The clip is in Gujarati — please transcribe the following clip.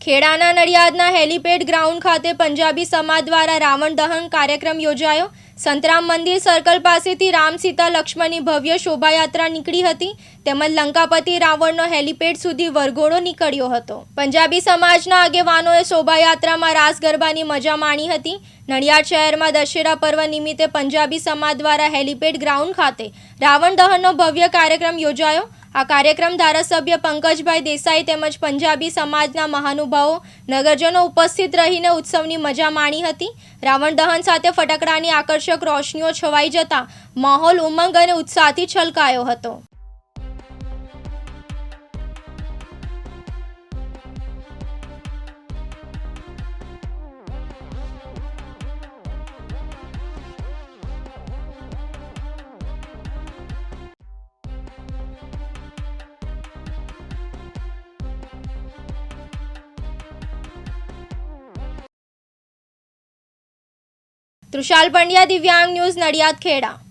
ખેડાના નડિયાદના હેલીપેડ ગ્રાઉન્ડ ખાતે પંજાબી સમાજ દ્વારા રાવણ દહન કાર્યક્રમ યોજાયો। સંતરામ મંદિર સર્કલ પાસેથી રામ સીતા લક્ષ્મણની ભવ્ય શોભાયાત્રા નીકળી હતી તેમજ લંકાપતિ રાવણનો હેલીપેડ સુધી વરઘોડો નીકળ્યો હતો। પંજાબી સમાજના આગેવાનોએ શોભાયાત્રામાં રાસ ગરબાની મજા માણી હતી। નડિયાદ શહેરમાં દશેરા પર્વ નિમિત્તે પંજાબી સમાજ દ્વારા હેલીપેડ ગ્રાઉન્ડ ખાતે રાવણ દહનનો ભવ્ય કાર્યક્રમ યોજાયો। આ કાર્યક્રમ ધારાસભ્ય પંકજભાઈ દેસાઈ તેમજ પંજાબી સમાજના મહાનુભાવો નગરજનો ઉપસ્થિત રહીને ઉત્સવની મજા માણી હતી। રાવણ દહન સાથે ફટાકડાની આકર્ષક રોશનીઓ છવાઈ જતા માહોલ ઉમંગ અને ઉત્સાહથી છલકાયો હતો। તૃષાલ પંડ્યા, દિવ્યાંગ ન્યૂઝ, નડિયાદ, ખેડા।